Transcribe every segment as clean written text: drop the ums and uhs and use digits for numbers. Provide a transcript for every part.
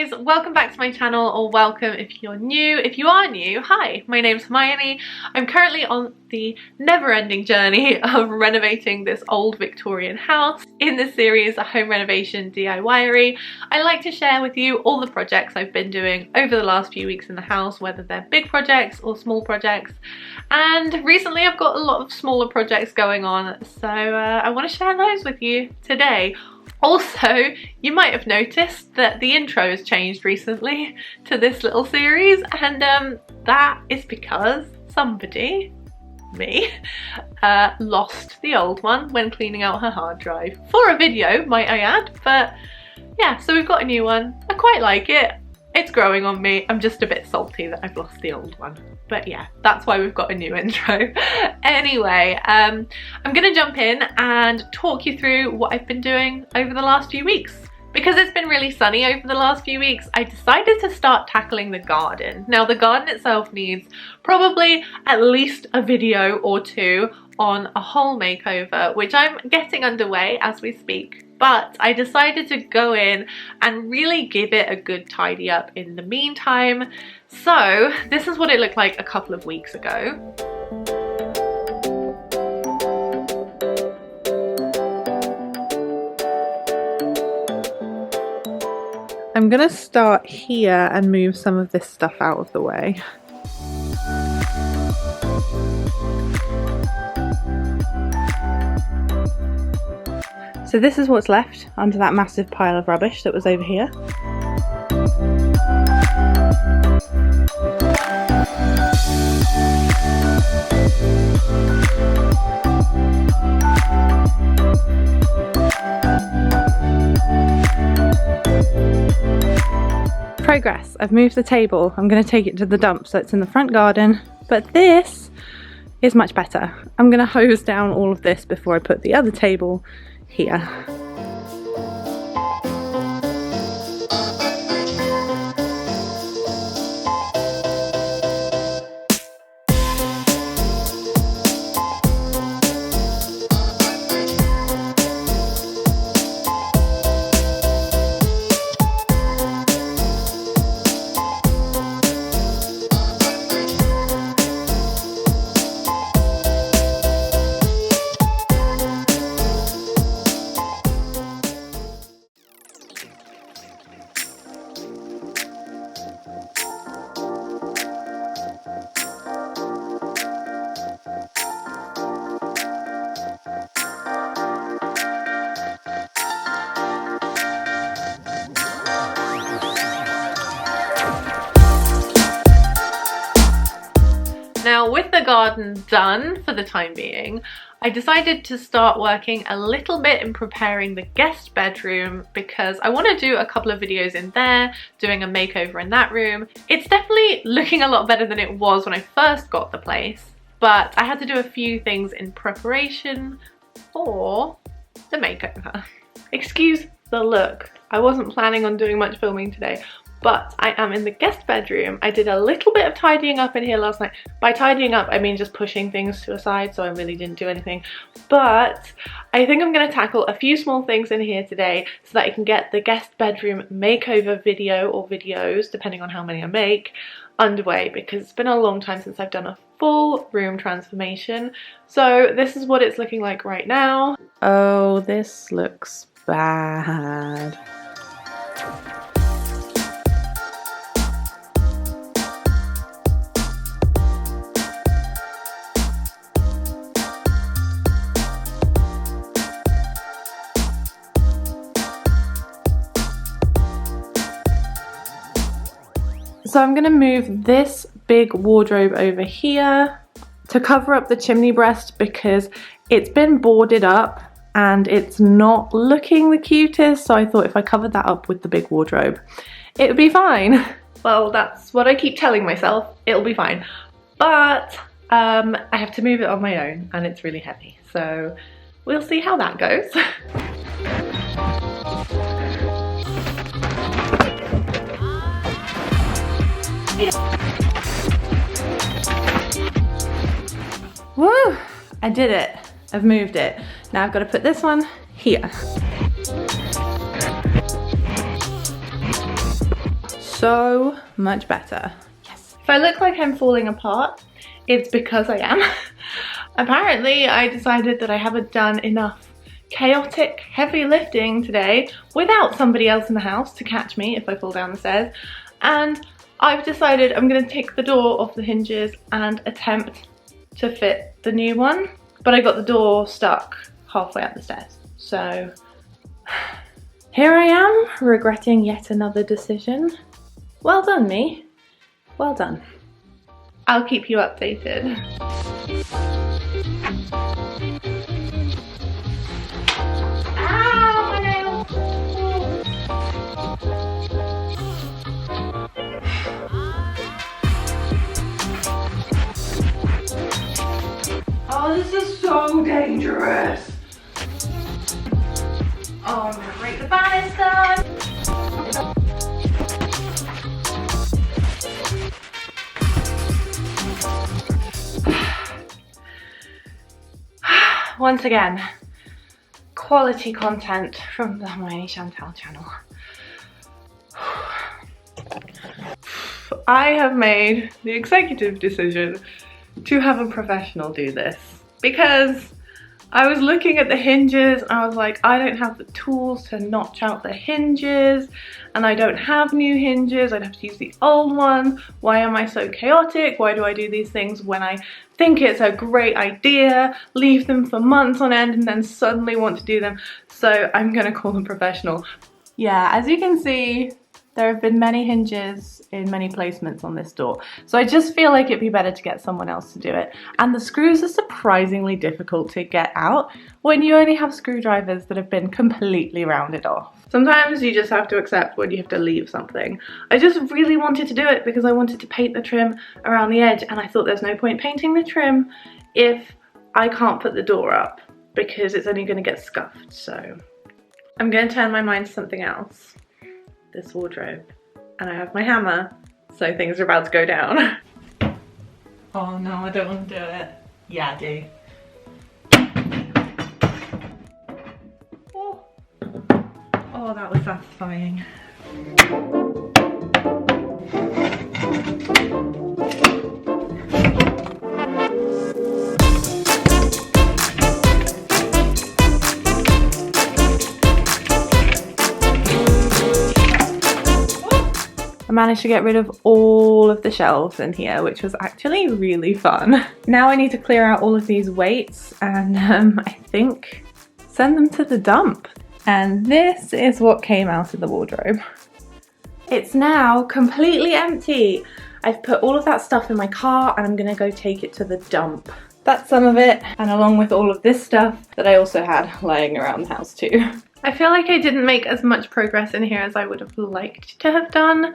guys, welcome back to my channel, or welcome if you're new. If you are new, hi, my name's Hermione. I'm currently on the never-ending journey of renovating this old Victorian house. In this series, a home renovation DIYary, I like to share with you all the projects I've been doing over the last few weeks in the house, whether they're big projects or small projects. And recently I've got a lot of smaller projects going on, so I want to share those with you today. Also, you might have noticed that the intro has changed recently to this little series, and that is because somebody, me, lost the old one when cleaning out her hard drive. For a video, might I add, but yeah, so we've got a new one. I quite like it. It's growing on me. I'm just a bit salty that I've lost the old one. But yeah, that's why we've got a new intro. Anyway, I'm gonna jump in and talk you through what I've been doing over the last few weeks. Because it's been really sunny over the last few weeks, I decided to start tackling the garden. Now, the garden itself needs probably at least a video or two on a whole makeover, which I'm getting underway as we speak. But I decided to go in and really give it a good tidy up in the meantime. So this is what it looked like a couple of weeks ago. I'm gonna start here and move some of this stuff out of the way. So this is what's left under that massive pile of rubbish that was over here. Progress. I've moved the table. I'm going to take it to the dump so it's in the front garden, but this is much better. I'm going to hose down all of this before I put the other table here. Now, with the garden done for the time being, I decided to start working a little bit in preparing the guest bedroom because I want to do a couple of videos in there, doing a makeover in that room. It's definitely looking a lot better than it was when I first got the place, but I had to do a few things in preparation for the makeover. Excuse the look. I wasn't planning on doing much filming today, but I am in the guest bedroom. I did a little bit of tidying up in here last night. By tidying up, I mean just pushing things to a side, so I really didn't do anything. But I think I'm gonna tackle a few small things in here today so that I can get the guest bedroom makeover video or videos, depending on how many I make, underway, because it's been a long time since I've done a full room transformation. So this is what it's looking like right now. Oh, this looks bad. So I'm going to move this big wardrobe over here to cover up the chimney breast because it's been boarded up and it's not looking the cutest, so I thought if I covered that up with the big wardrobe, it would be fine. Well, that's what I keep telling myself, it'll be fine. But I have to move it on my own and it's really heavy, so we'll see how that goes. Woo! I did it. I've moved it. Now I've got to put this one here. so much better. Yes. If I look like I'm falling apart, it's because I am. Apparently, I decided that I haven't done enough chaotic, heavy lifting today without somebody else in the house to catch me if I fall down the stairs. And I've decided I'm going to take the door off the hinges and attempt to fit the new one. But I got the door stuck halfway up the stairs. So here I am, regretting yet another decision. Well done, me. Well done. I'll keep you updated. Ow, my nail. Oh, this is so dangerous. Oh, I'm gonna break the banister. Once again, quality content from the Hermione Chantal channel. I have made the executive decision to have a professional do this because I was looking at the hinges and I was like, I don't have the tools to notch out the hinges and I don't have new hinges. I'd have to use the old ones. Why am I so chaotic? Why do I do these things when I think it's a great idea, leave them for months on end and then suddenly want to do them? So I'm gonna call them professional. Yeah, as you can see, there have been many hinges in many placements on this door. So I just feel like it'd be better to get someone else to do it. And the screws are surprisingly difficult to get out when you only have screwdrivers that have been completely rounded off. Sometimes you just have to accept when you have to leave something. I just really wanted to do it because I wanted to paint the trim around the edge and I thought there's no point painting the trim if I can't put the door up because it's only gonna get scuffed. So I'm gonna turn my mind to something else. This wardrobe, and I have my hammer, so things are about to go down. Oh no, I don't want to do it. Yeah, I do. Oh, oh, that was satisfying. I managed to get rid of all of the shelves in here, which was actually really fun. Now I need to clear out all of these weights and I think send them to the dump. And this is what came out of the wardrobe. It's now completely empty. I've put all of that stuff in my car and I'm gonna go take it to the dump. That's some of it, and along with all of this stuff that I also had lying around the house too. I feel like I didn't make as much progress in here as I would have liked to have done,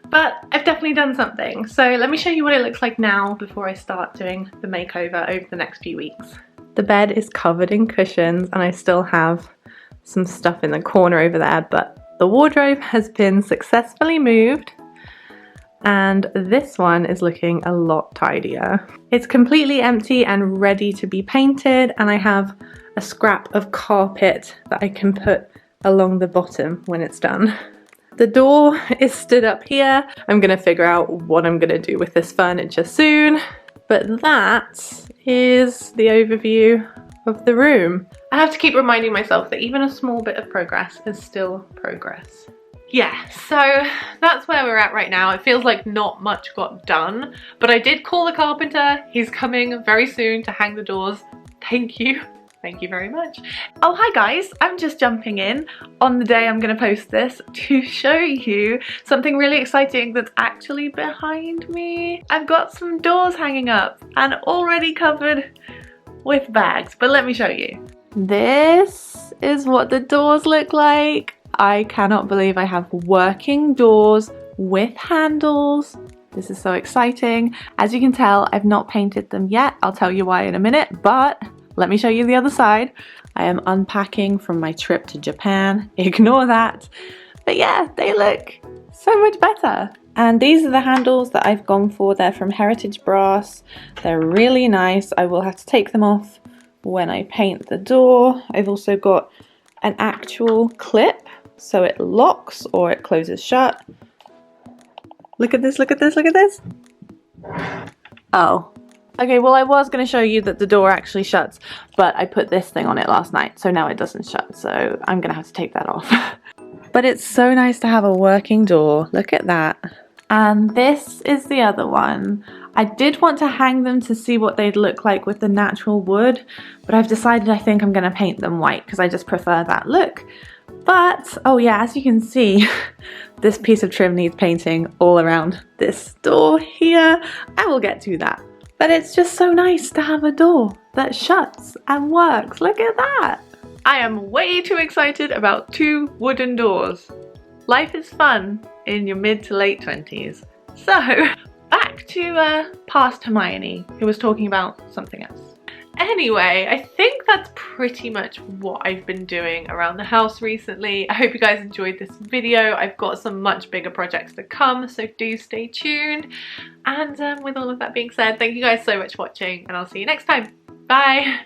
but I've definitely done something. So let me show you what it looks like now before I start doing the makeover over the next few weeks. The bed is covered in cushions and I still have some stuff in the corner over there, but the wardrobe has been successfully moved and this one is looking a lot tidier. It's completely empty and ready to be painted, and I have a scrap of carpet that I can put along the bottom when it's done. The door is stood up here. I'm gonna figure out what I'm gonna do with this furniture soon, but that is the overview of the room. I have to keep reminding myself that even a small bit of progress is still progress. Yeah, so that's where we're at right now. It feels like not much got done, but I did call the carpenter. He's coming very soon to hang the doors. Thank you. Thank you very much. Oh, hi guys. I'm just jumping in on the day I'm going to post this to show you something really exciting that's actually behind me. I've got some doors hanging up and already covered with bags, but let me show you. This is what the doors look like. I cannot believe I have working doors with handles. This is so exciting. As you can tell, I've not painted them yet. I'll tell you why in a minute, but let me show you the other side. I am unpacking from my trip to Japan. Ignore that. But yeah, they look so much better. And these are the handles that I've gone for. They're from Heritage Brass. They're really nice. I will have to take them off when I paint the door. I've also got an actual clip so it locks or it closes shut. Look at this, look at this, look at this. Oh. Okay, well I was going to show you that the door actually shuts, but I put this thing on it last night, so now it doesn't shut, so I'm going to have to take that off. But it's so nice to have a working door. Look at that. And this is the other one. I did want to hang them to see what they'd look like with the natural wood, but I've decided I think I'm going to paint them white because I just prefer that look. But, oh yeah, as you can see, this piece of trim needs painting all around this door here. I will get to that. But it's just so nice to have a door that shuts and works. Look at that. I am way too excited about 2 wooden doors. Life is fun in your mid to late 20s. So, back to past Hermione, who was talking about something else. Anyway, I think that's pretty much what I've been doing around the house recently. I hope you guys enjoyed this video. I've got some much bigger projects to come, so do stay tuned. And with all of that being said, thank you guys so much for watching, and I'll see you next time. Bye!